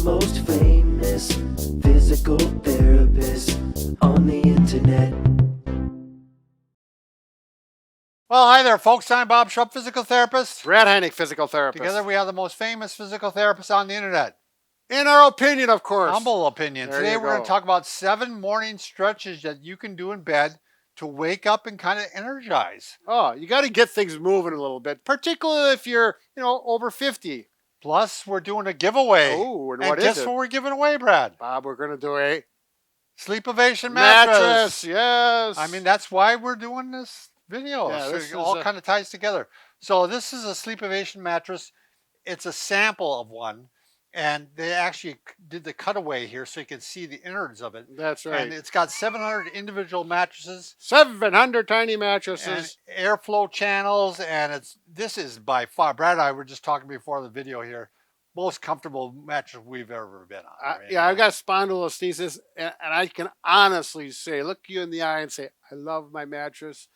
most famous physical therapist on the internet. Well, hi there, folks. I'm Bob Schrupp, physical therapist. Brad Heineck, physical therapist. Together we are the most famous physical therapists on the internet. In our opinion, of course. Humble opinion. There Today you we're going go. to talk about 7 morning stretches that you can do in bed to wake up and kind of energize. Oh, you got to get things moving a little bit, particularly if you're, over 50. Plus, we're doing a giveaway. Oh, and and what is guess it? what we're giving away, Brad? Bob, we're going to do a SleepOvation mattress. Yes. I mean, that's why we're doing this video. Yeah, So this it all is kind of ties together. So this is a SleepOvation mattress. It's a sample of one. And they actually did the cutaway here so you can see the innards of it. That's right. And it's got 700 individual mattresses. 700 tiny mattresses. And airflow channels. And this is by far, Brad and I were just talking before the video here, most comfortable mattress we've ever been on. Yeah, I've got spondylolisthesis, and I can honestly say, look you in the eye and say, I love my mattress.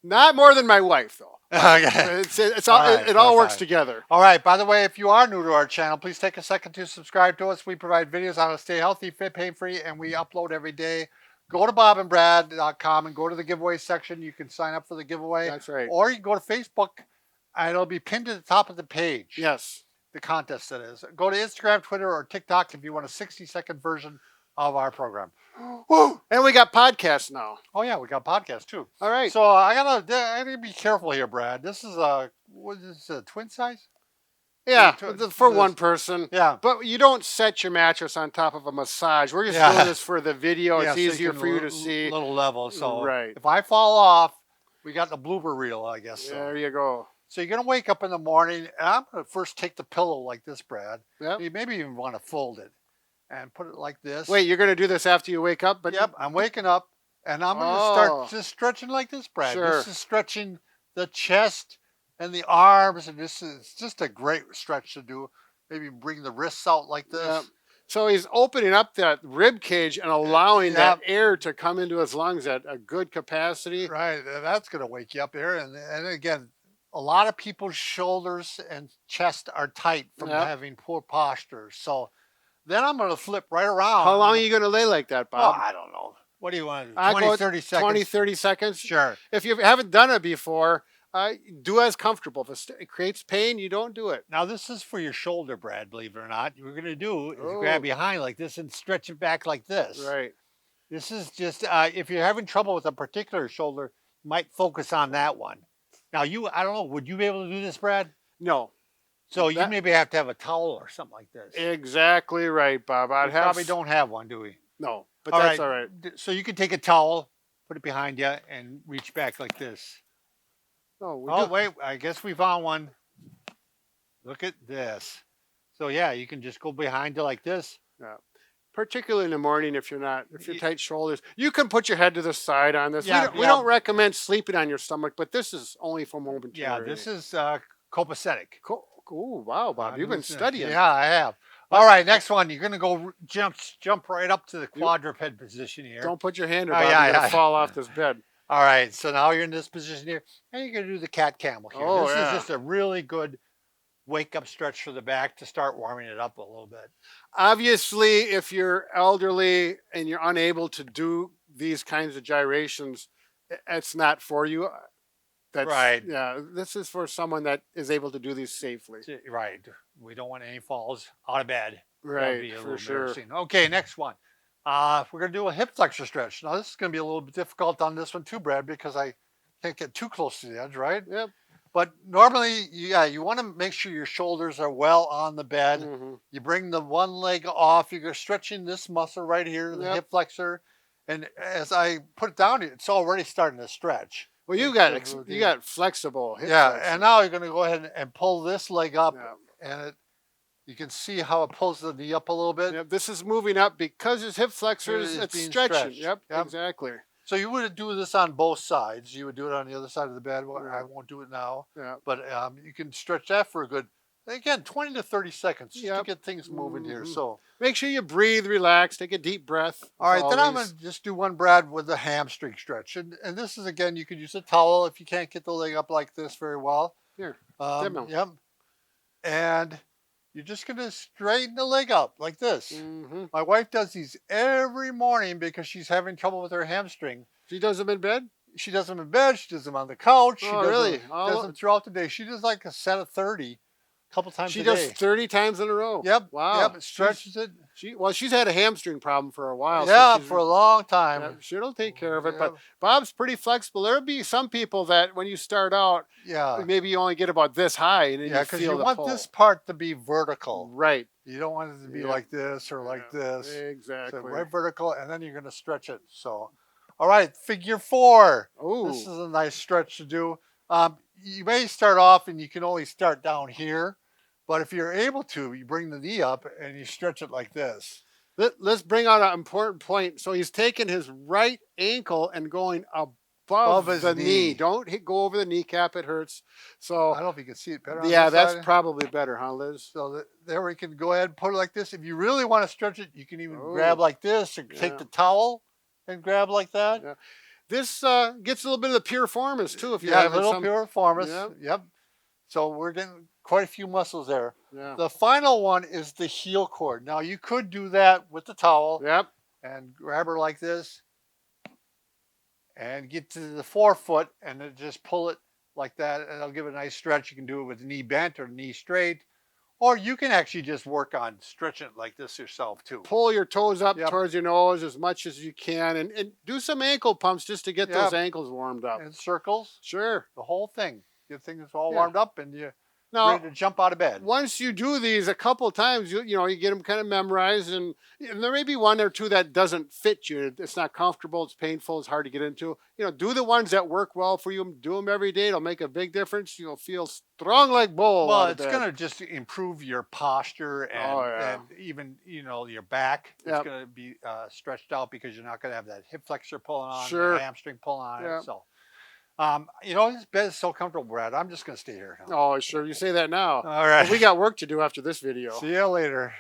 Not more than my wife, though. Okay. It all works together. All right. By the way, if you are new to our channel, please take a second to subscribe to us. We provide videos on how to stay healthy, fit, pain-free, and we upload every day. Go to bobandbrad.com and go to the giveaway section. You can sign up for the giveaway. That's right. Or you can go to Facebook, and it'll be pinned to the top of the page. Yes. The contest that is. Go to Instagram, Twitter, or TikTok if you want a 60-second version of our program. Woo! And we got podcasts now. Oh yeah, we got podcasts too. All right. So I gotta be careful here, Brad. This is a twin size? Yeah, for one person. Yeah. But you don't set your mattress on top of a massage. We're just doing this for the video. Yeah, it's easier for you to see. Little level. So right. If I fall off, we got the blooper reel, I guess. There you go. So you're gonna wake up in the morning, and I'm gonna first take the pillow like this, Brad. Yep. You maybe even want to fold it and put it like this. Wait, you're gonna do this after you wake up? But yep, I'm waking up, and I'm gonna start just stretching like this, Brad. Sure. This is stretching the chest and the arms, and this is just a great stretch to do. Maybe bring the wrists out like this. Yep. So he's opening up that rib cage and allowing that air to come into his lungs at a good capacity. Right, that's gonna wake you up here, and again. A lot of people's shoulders and chest are tight from having poor posture. So then I'm going to flip right around. How long are you going to lay like that, Bob? Oh, I don't know. What do you want? 20, 30 seconds? 20, 30 seconds? Sure. If you haven't done it before, do as comfortable. If it creates pain, you don't do it. Now, this is for your shoulder, Brad, believe it or not. What you're going to do is grab behind like this and stretch it back like this. Right. This is just, if you're having trouble with a particular shoulder, you might focus on that one. Now, I don't know, would you be able to do this, Brad? No. So you maybe have to have a towel or something like this. Exactly right, Bob. We probably don't have one, do we? No, but that's all right. So you can take a towel, put it behind you, and reach back like this. Oh, wait, I guess we found one. Look at this. So yeah, you can just go behind you like this. Yeah. Particularly in the morning, if you're tight shoulders, you can put your head to the side on this. Yeah, we don't recommend sleeping on your stomach, but this is only for momentary. Yeah, this is copacetic. Oh, wow, Bob, you've been studying. Yeah, I have. All right, next one. You're gonna go jump right up to the quadruped position here. Don't put your hand up. You're gonna fall off this bed. All right, so now you're in this position here, and you're gonna do the cat camel here. Oh, this is just a really good wake up stretch for the back to start warming it up a little bit. Obviously, if you're elderly and you're unable to do these kinds of gyrations, it's not for you. That's right. Yeah, this is for someone that is able to do these safely. Right. We don't want any falls out of bed. Right, for sure. Okay, next one. We're going to do a hip flexor stretch. Now, this is going to be a little bit difficult on this one too, Brad, because I can't get too close to the edge, right? Yep. But normally, you want to make sure your shoulders are well on the bed. Mm-hmm. You bring the one leg off. You're stretching this muscle right here, the hip flexor. And as I put it down, it's already starting to stretch. Well, you got flexible hip flexor. And now you're going to go ahead and pull this leg up, and you can see how it pulls the knee up a little bit. Yep, this is moving up because his hip flexor is stretching. Stretched. Yep, exactly. So you would do this on both sides. You would do it on the other side of the bed. Well, I won't do it now. Yeah. But you can stretch that for a good, again, 20 to 30 seconds just to get things moving here. So make sure you breathe, relax, take a deep breath. All right, then I'm going to just do one, Brad, with the hamstring stretch. And this is, again, you could use a towel if you can't get the leg up like this very well. Here, Yep. And you're just going to straighten the leg up like this. Mm-hmm. My wife does these every morning because she's having trouble with her hamstring. She does them in bed? She does them in bed. She does them on the couch. She Oh, does really? them, does them throughout the day. She does like a set of 30 a couple times She a does day. 30 times in a row. Yep. Wow. Yep. It stretches it. She's had a hamstring problem for a while. Yeah, so for a long time. yeah, she'll take care of it. Yeah. But Bob's pretty flexible. There'll be some people that when you start out, Yeah. maybe you only get about this high, and then Yeah, you because feel you the want pull. this part to be vertical. Right. You don't want it to be Yeah. like this or like this. Exactly. So right vertical, and then you're going to stretch it. So, all right, figure 4. Oh, This is a nice stretch to do. You may start off and you can only start down here, but if you're able to, you bring the knee up and you stretch it like this. let's bring out an important point. So he's taking his right ankle and going above his the knee. knee. Don't go over the kneecap; it hurts. So I don't know if you can see it better on yeah, this that's side. probably better, huh, Liz? So there we can go ahead and put it like this. If you really want to stretch it, you can even Oh. grab like this or take Yeah. the towel and grab like that. Yeah. This gets a little bit of the piriformis too. If you Yeah, have little some, piriformis. Yep. Yep. So we're getting quite a few muscles there. yeah, The final one is the heel cord. Now you could do that with the towel yep, and grab her like this and get to the forefoot and then just pull it like that and it'll give it a nice stretch. You can do it with the knee bent or knee straight, or you can actually just work on stretching it like this yourself too. pull your toes up Yep. towards your nose as much as you can, and do some ankle pumps just to get those Yep. ankles warmed up. And circles, Sure. the whole thing. Get things all Yeah. warmed up and you're Now, ready to jump out of bed. once you do these a couple times, you get them kind of memorized, and there may be one or two that doesn't fit you. It's not comfortable. It's painful. It's hard to get into. Do the ones that work well for you. Do them every day. It'll make a big difference. You'll feel strong like bull. Well, out of it's bed. going to just improve your posture and, Oh, yeah. and even, your back. It's Yep. going to be stretched out because you're not going to have that hip flexor pulling on, Sure. the hamstring pulling on Yep. it. So, this bed is so comfortable, Brad. I'm just going to stay here. Oh, sure. You say that now. All right. We got work to do after this video. See you later.